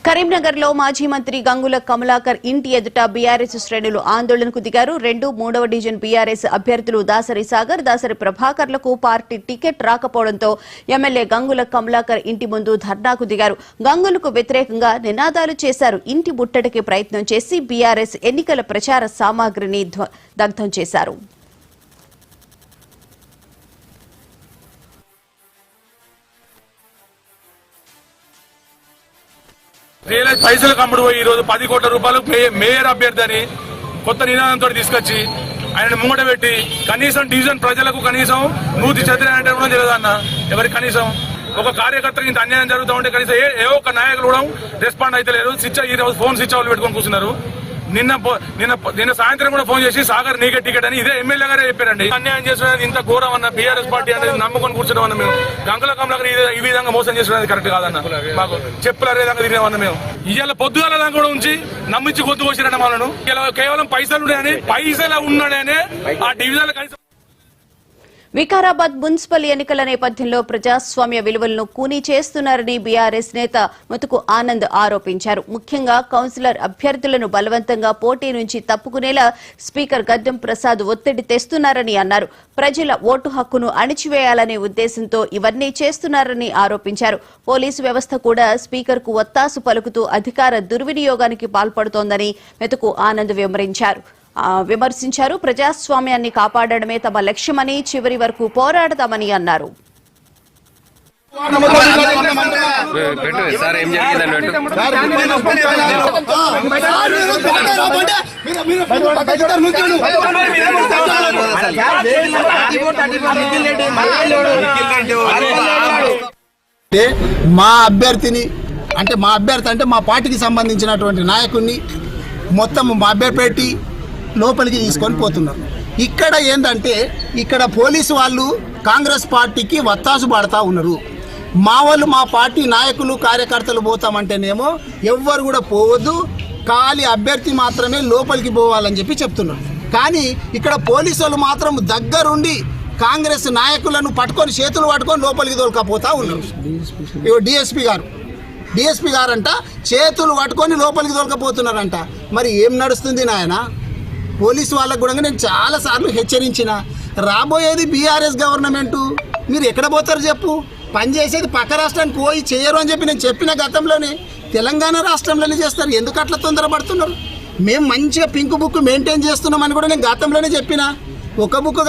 కరీంనగర్లో మాజీ మంత్రి గంగుల కమలాకర్ ఇంటి ఎదుట బీఆర్ఎస్ శ్రేణులు ఆందోళనకు దిగారు. 2, 3వ డివిజన్ బీఆర్ఎస్ అభ్యర్థులు దాసరి సాగర్, దాసరి ప్రభాకర్లకు పార్టీ టికెట్ రాకపోవడంతో ఎమ్మెల్యే గంగుల కమలాకర్ ఇంటి ముందు ధర్నాకు దిగారు. గంగులకు వ్యతిరేకంగా నినాదాలు చేశారు. ఇంటి ముట్టడికి ప్రయత్నం చేసి బీఆర్ఎస్ ఎన్నికల ప్రచార సామాగ్రిని దగ్ధం చేశారు. పైసలకు అమ్ముడు పోయి ఈరోజు 10 కోట్ల రూపాయలు మేయర్ అభ్యర్థి అని కొత్త నినాదంతో తీసుకొచ్చి ఆయన ముంగట పెట్టి కనీసం డివిజన్ ప్రజలకు కనీసం నూతి చదివినంటే కూడా తెలియదన్న. ఎవరికి కనీసం ఒక కార్యకర్తకి ఇంత అన్యాయం జరుగుతూ ఉంటే కనీసం ఏ ఒక్క నాయకులు కూడా రెస్పాండ్ అయితే లేరు. ఈరోజు ఫోన్ స్విచ్ ఆఫ్ పెట్టుకొని కూర్చున్నారు. నిన్న సాయంత్రం కూడా ఫోన్ చేసి సాగర్ నీకే టికెట్ అని ఇదే ఎమ్మెల్యే గారే చెప్పారండి. అన్యాయం చేస్తున్నది ఇంత ఘోరం అన్న బీఆర్ఎస్ పార్టీ అనేది నమ్ముకొని కూర్చున్నామన్న మేము. గంగుల కమలాకర్ ఈ విధంగా మోసం చేస్తున్నది కరెక్ట్ కాదన్న. మాకు చెప్పులరే విధంగా తిరిగామన్న మేము. ఇవాళ పొద్దుగాల దాకా కూడా ఉంచి నమ్మించి గొంతు కోసిరన్న వాళ్ళను. కేవలం పైసలు ఉన్నాయని పైసలు ఉన్నాడనే ఆ డివిజన్ కనీసం. వికారాబాద్ మున్సిపల్ ఎన్నికల నేపథ్యంలో ప్రజాస్వామ్య విలువలను కూనీ చేస్తున్నారని బీఆర్ఎస్ నేత ముతుకు ఆనంద్ ఆరోపించారు. ముఖ్యంగా కౌన్సిలర్ అభ్యర్థులను బలవంతంగా పోటీ నుంచి తప్పుకునేలా స్పీకర్ గద్దెం ప్రసాద్ ఒత్తిడి తెస్తున్నారని అన్నారు. ప్రజల ఓటు హక్కును అణిచివేయాలనే ఉద్దేశంతో ఇవన్నీ చేస్తున్నారని ఆరోపించారు. పోలీసు వ్యవస్థ కూడా స్పీకర్ కు ఒత్తాసు పలుకుతూ అధికార దుర్వినియోగానికి పాల్పడుతోందని ముతుకు ఆనంద్ విమర్శించారు. ప్రజాస్వామ్యాన్ని కాపాడడమే తమ లక్ష్యమని చివరి వరకు పోరాడతామని అన్నారు. మా అభ్యర్థి అంటే మా పార్టీకి సంబంధించినటువంటి నాయకుడిని మొత్తం మా అభ్యర్థి పెట్టి లోపలికి తీసుకొని పోతున్నారు. ఇక్కడ ఏంటంటే ఇక్కడ పోలీసు వాళ్ళు కాంగ్రెస్ పార్టీకి వత్తాసు పడతా ఉన్నారు. మా పార్టీ నాయకులు కార్యకర్తలు పోతామంటేనేమో ఎవ్వరు కూడా పోవద్దు, ఖాళీ అభ్యర్థి మాత్రమే లోపలికి పోవాలని చెప్తున్నారు. కానీ ఇక్కడ పోలీసు వాళ్ళు మాత్రం దగ్గరుండి కాంగ్రెస్ నాయకులను పట్టుకొని చేతులు పట్టుకొని లోపలికి తోలుకపోతా ఉన్నారు. డిఎస్పీ గారంట చేతులు పట్టుకొని లోపలికి తోలుకపోతున్నారంట. మరి ఏం నడుస్తుంది నాయన? పోలీసు వాళ్ళకు కూడా నేను చాలాసార్లు హెచ్చరించిన, రాబోయేది బీఆర్ఎస్ గవర్నమెంటు, మీరు ఎక్కడ పోతారు చెప్పు? పనిచేసేది పక్క రాష్ట్రానికి పోయి చేయరు అని నేను చెప్పిన గతంలోనే. తెలంగాణ రాష్ట్రంలోనే చేస్తారు, ఎందుకు అట్లా తొందరపడుతున్నారు? మేము మంచిగా పింక్ బుక్ మెయింటైన్ చేస్తున్నామని కూడా నేను గతంలోనే చెప్పిన. ఒక బుక్